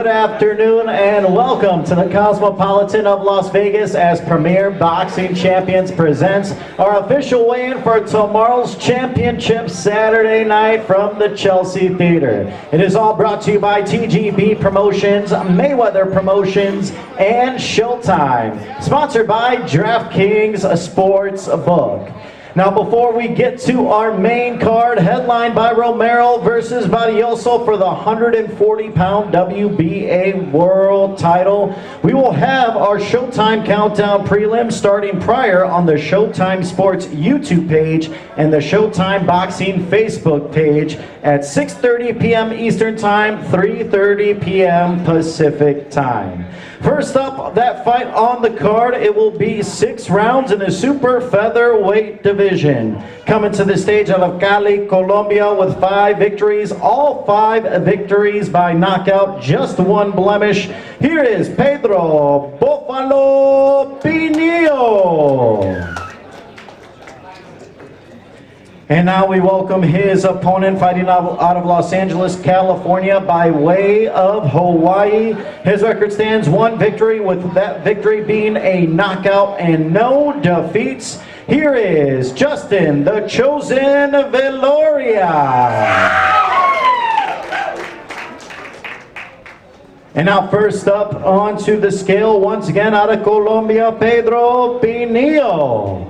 Good afternoon and welcome to the Cosmopolitan of Las Vegas as Premier Boxing Champions presents our official weigh-in for tomorrow's championship Saturday night from the Chelsea Theater. It is all brought to you by TGB Promotions, Mayweather Promotions, and Showtime. Sponsored by DraftKings Sportsbook. Now, before we get to our main card, headlined by Romero versus Barroso for the 140-pound WBA world title, we will have our Showtime Countdown prelim starting prior on the Showtime Sports YouTube page and the Showtime Boxing Facebook page at 6:30 p.m. Eastern Time, 3:30 p.m. Pacific Time. First up, that fight on the card, it will be 6 rounds in the super featherweight division. Coming to the stage out of Cali, Colombia with 5 victories, all 5 victories by knockout, just 1 blemish. Here is Pedro Buffalo Pinillo. And now we welcome his opponent, fighting out of Los Angeles, California, by way of Hawaii. His record stands 1 victory, with that victory being a knockout and no defeats. Here is Justin, the Chosen Veloria. And now first up onto the scale, once again out of Colombia, Pedro Pinillo.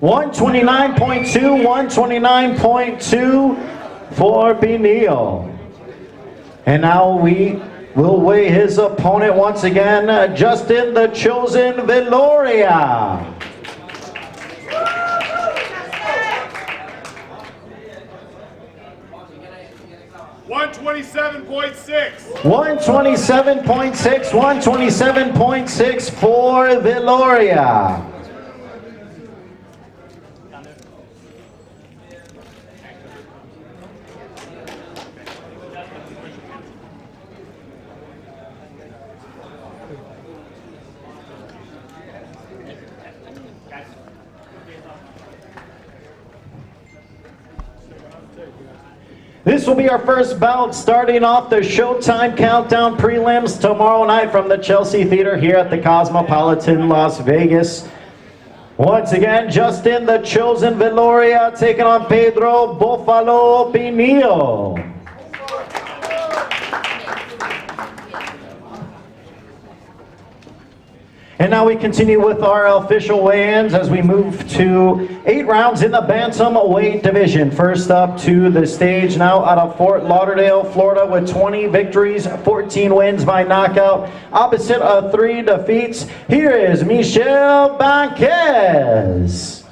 129.2. 129.2 for Pinillo. And now we will weigh his opponent once again, Justin the Chosen Veloria. 127.6. 127.6 for Veloria. This will be our first bout, starting off the Showtime Countdown prelims tomorrow night from the Chelsea Theater here at the Cosmopolitan Las Vegas. Once again, Justin the Chosen Veloria taking on Pedro Buffalo Pinillo. And now we continue with our official weigh-ins as we move to 8 rounds in the Bantamweight division. First up to the stage now out of Fort Lauderdale, Florida, with 20 victories, 14 wins by knockout, opposite of 3 defeats. Here is Michel Banquez.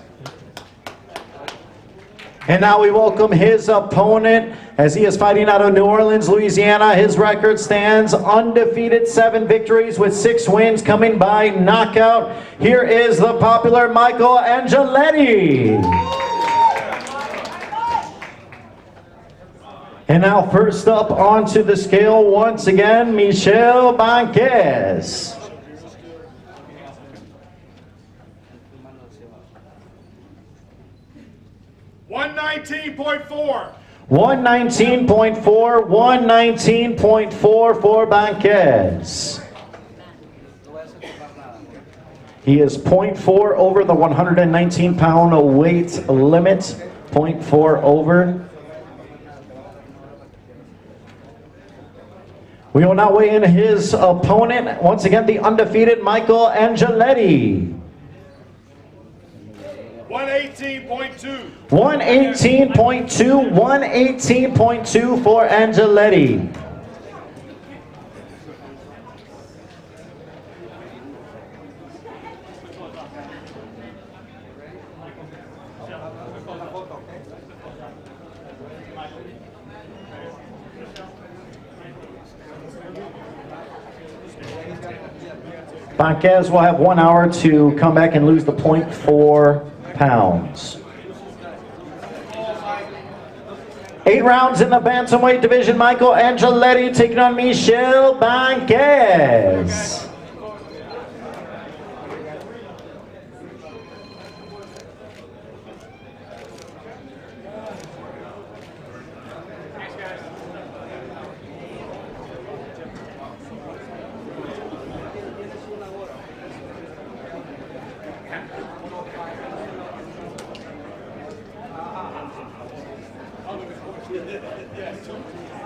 And now we welcome his opponent as he is fighting out of New Orleans, Louisiana. His record stands undefeated, 7 victories with 6 wins coming by knockout. Here is the popular Michael Angeletti. And now first up onto the scale, once again, Michel Banquez. 119.4. 119.4 for Banquez. He is 0.4 over the 119-pound weight limit, 0.4 over. We will now weigh in his opponent, once again the undefeated Michael Angeletti. 118.2. 118.2 for Angeletti. Banquez will have 1 hour to come back and lose the 0.4 pounds. 8 rounds in the Bantamweight division. Michael Angeletti taking on Michel Banquez.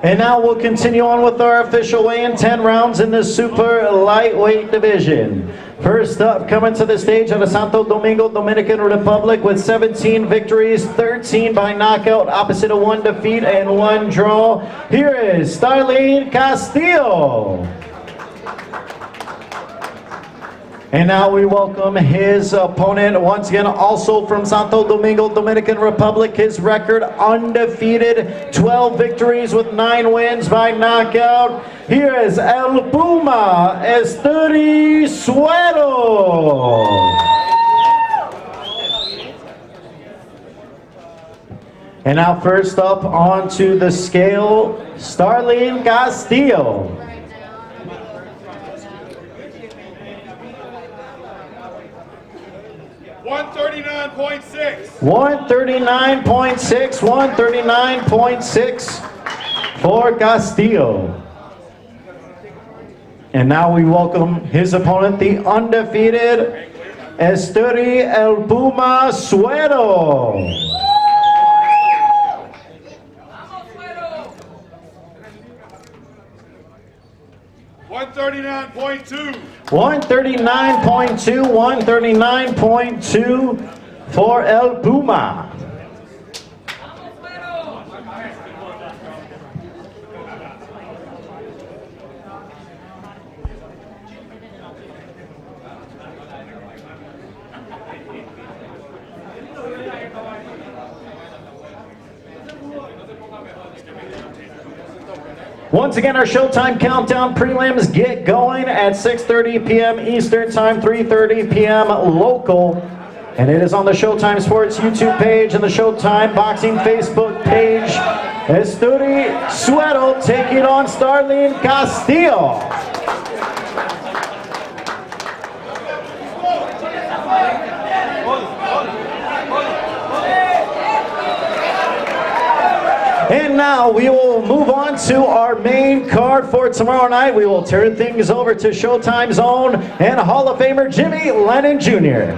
And now we'll continue on with our official weigh-in, 10 rounds in the super lightweight division. First up, coming to the stage out of Santo Domingo, Dominican Republic with 17 victories, 13 by knockout, opposite of 1 defeat and 1 draw. Here is Starlene Castillo. And now we welcome his opponent, once again, also from Santo Domingo, Dominican Republic. His record undefeated, 12 victories with 9 wins by knockout. Here is El Puma Esturi Suero. And now first up onto the scale, Starlene Castillo. 139.6. 139.6, 139.6 for Castillo. And now we welcome his opponent, the undefeated Esturi El Puma Suero. 139.2. 139.2, 139.2 for El Puma. Once again, our Showtime countdown prelims get going at 6:30 p.m. Eastern Time, 3:30 p.m. local. And it is on the Showtime Sports YouTube page and the Showtime Boxing Facebook page. Esturi Suero taking on Starlene Castillo. And now we will move on to our main card for tomorrow night. We will turn things over to Showtime's own and Hall of Famer Jimmy Lennon Jr.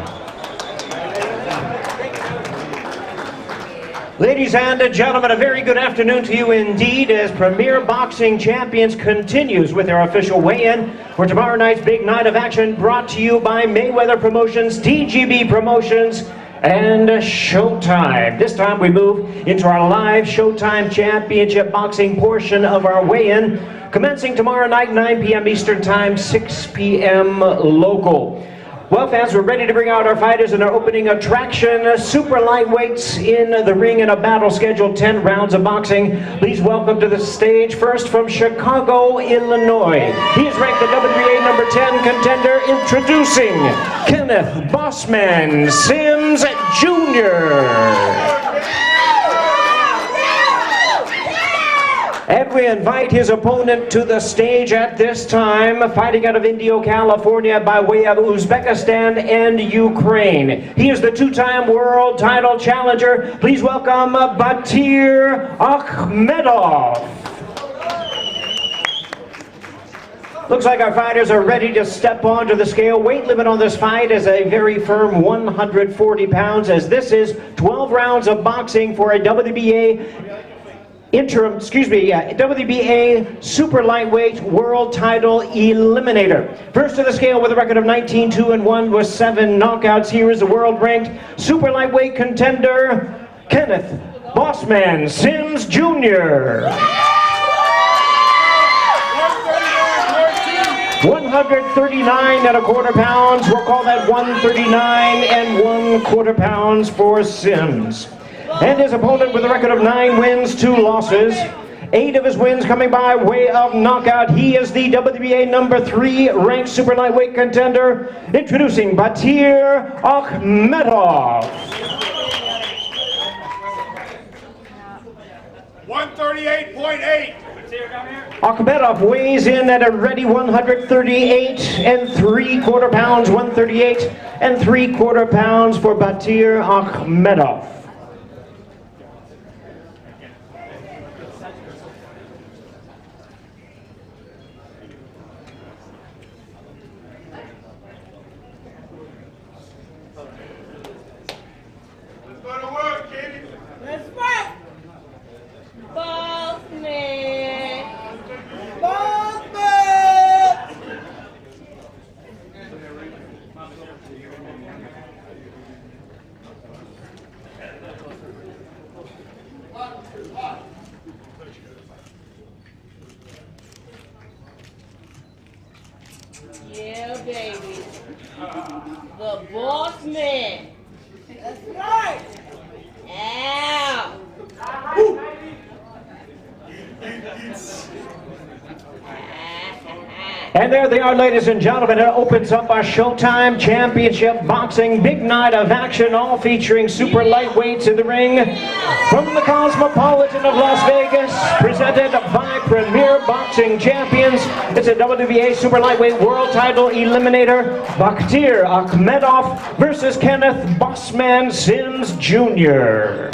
Ladies and gentlemen, a very good afternoon to you indeed as Premier Boxing Champions continues with their official weigh-in for tomorrow night's big night of action, brought to you by Mayweather Promotions, TGB Promotions, and Showtime. This time we move into our live Showtime Championship Boxing portion of our weigh-in, commencing tomorrow night, 9 p.m. Eastern Time, 6 p.m. local. Well, fans, we're ready to bring out our fighters in our opening attraction. Super lightweights in the ring in a battle scheduled 10 rounds of boxing. Please welcome to the stage, first from Chicago, Illinois. He is ranked the WBA number 10 contender, introducing Kenneth Bossman Sims Jr. And we invite his opponent to the stage at this time, fighting out of Indio, California by way of Uzbekistan and Ukraine. He is the two-time world title challenger. Please welcome Batir Akhmedov. Looks like our fighters are ready to step onto the scale. Weight limit on this fight is a very firm 140 pounds, as this is 12 rounds of boxing for a WBA WBA super lightweight world title eliminator. First to the scale with a record of 19-2-1 with 7 knockouts. Here is the world ranked super lightweight contender, Kenneth Bossman Sims Jr. 139 and a quarter pounds. We'll call that 139 and 1/4 pounds for Sims. And his opponent with a record of 9 wins, 2 losses. 8 of his wins coming by way of knockout. He is the WBA number 3 ranked super lightweight contender. Introducing Batir Akhmedov. 138.8. Akhmedov weighs in at a ready 138 and 3/4 pounds. 138 and 3/4 pounds for Batir Akhmedov. Let's go to work, kid. Let's fight! 5, The boss man. That's right. Ow. And there they are, ladies and gentlemen. It opens up our Showtime Championship Boxing Big Night of Action, all featuring super lightweights in the ring. From the Cosmopolitan of Las Vegas, presented by Premier Boxing Champions. It's a WBA Super Lightweight World Title Eliminator, Bakhtir Akhmedov versus Kenneth Bossman Sims Jr.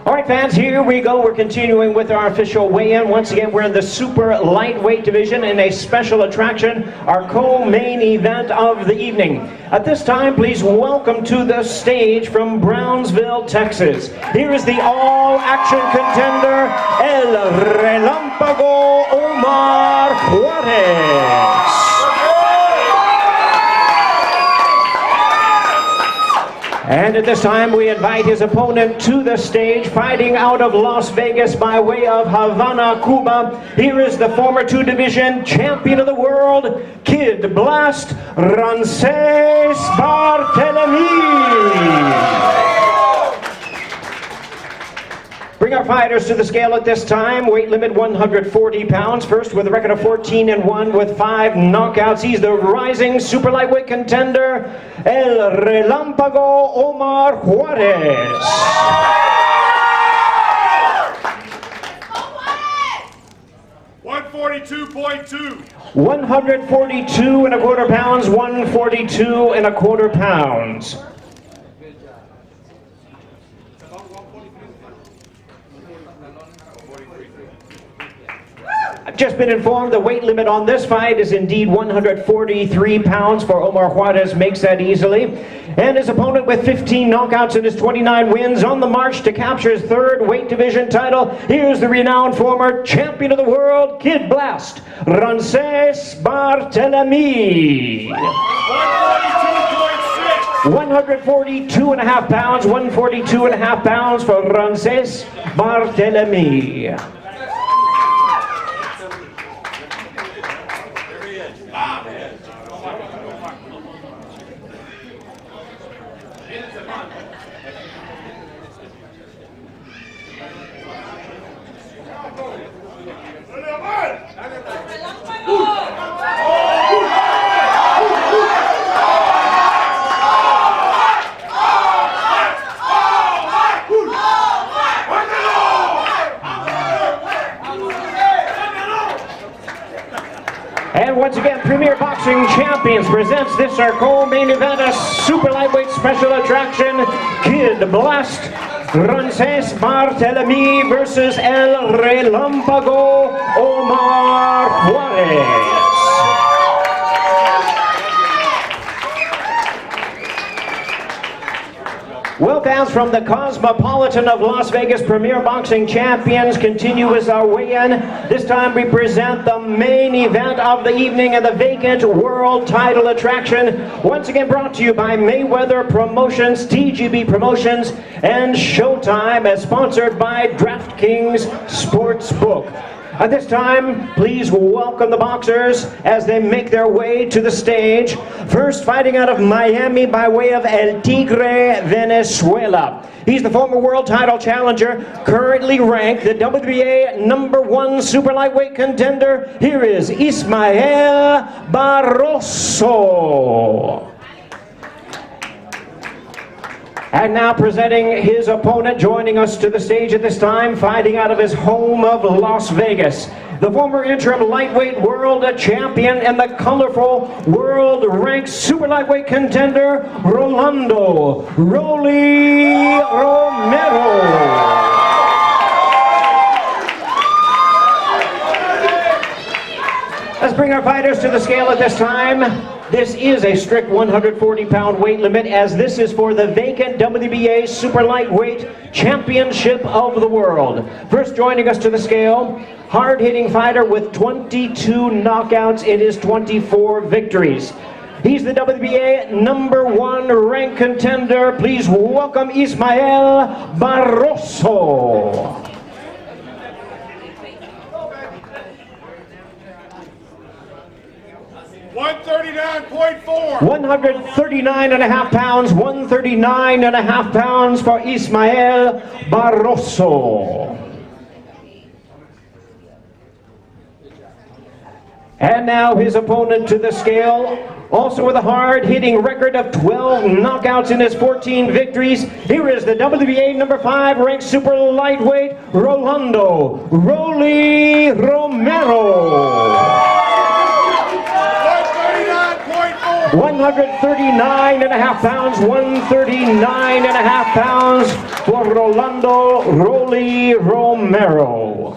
All right, fans, here we go. We're continuing with our official weigh-in. Once again, we're in the super lightweight division in a special attraction, our co-main event of the evening. At this time, please welcome to the stage from Brownsville, Texas. Here is the all-action contender, El Relámpago Omar Juarez. And at this time, we invite his opponent to the stage, fighting out of Las Vegas by way of Havana, Cuba. Here is the former two-division champion of the world, Kid Blast Ramses Barthélemy. Bring our fighters to the scale at this time. Weight limit 140 pounds. First with a record of 14-1 with 5 knockouts. He's the rising super lightweight contender, El Relámpago Omar Juarez. 142.2. 142 and a quarter pounds. 142 and a quarter pounds. I've just been informed the weight limit on this fight is indeed 143 pounds for Omar Juarez, makes that easily. And his opponent with 15 knockouts and his 29 wins on the march to capture his third weight division title. Here's the renowned former champion of the world, Kid Blast Ramses Barthélemy. 142 and a half pounds, 142 and a half pounds for Ramses Barthélemy. And once again, Premier Boxing Champions presents this our co-main event, a super lightweight special attraction, Kid Blast Ramses Barthélemy versus El Relámpago Omar Juarez. Well, fans, from the Cosmopolitan of Las Vegas, Premier Boxing Champions continue with our weigh-in. This time we present the main event of the evening and the vacant world title attraction. Once again brought to you by Mayweather Promotions, TGB Promotions, and Showtime, as sponsored by DraftKings Sportsbook. At this time, please welcome the boxers as they make their way to the stage. First, fighting out of Miami by way of El Tigre, Venezuela. He's the former world title challenger, currently ranked the WBA #1 super lightweight contender. Here is Ismael Barroso. And now presenting his opponent, joining us to the stage at this time, fighting out of his home of Las Vegas, the former interim lightweight world champion and the colorful world-ranked super lightweight contender, Rolando Romero. Let's bring our fighters to the scale at this time. This is a strict 140-pound weight limit, as this is for the vacant WBA Super Lightweight Championship of the World. First joining us to the scale, hard-hitting fighter with 22 knockouts in his 24 victories. He's the WBA #1 ranked contender. Please welcome Ismael Barroso. 139.4. 139 and a half pounds, 139 and a half pounds for Ismael Barroso. And now his opponent to the scale, also with a hard-hitting record of 12 knockouts in his 14 victories. Here is the WBA number 5 ranked super lightweight, Rolando Romero. 139 and a half pounds, 139 and a half pounds for Rolando Romero.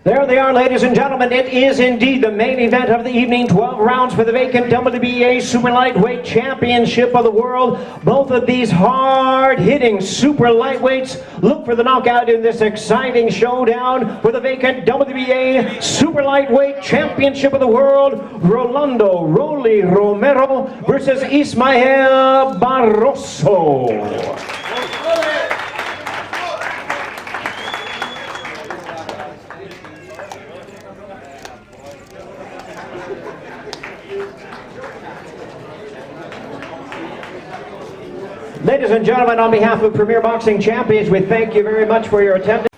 There they are, ladies and gentlemen. It is indeed the main event of the evening. 12 rounds for the vacant WBA Super Lightweight Championship of the World. Both of these hard-hitting super lightweights look for the knockout in this exciting showdown for the vacant WBA Super Lightweight Championship of the World. Rolando Romero versus Ismael Barroso. Ladies and gentlemen, on behalf of Premier Boxing Champions, we thank you very much for your attendance.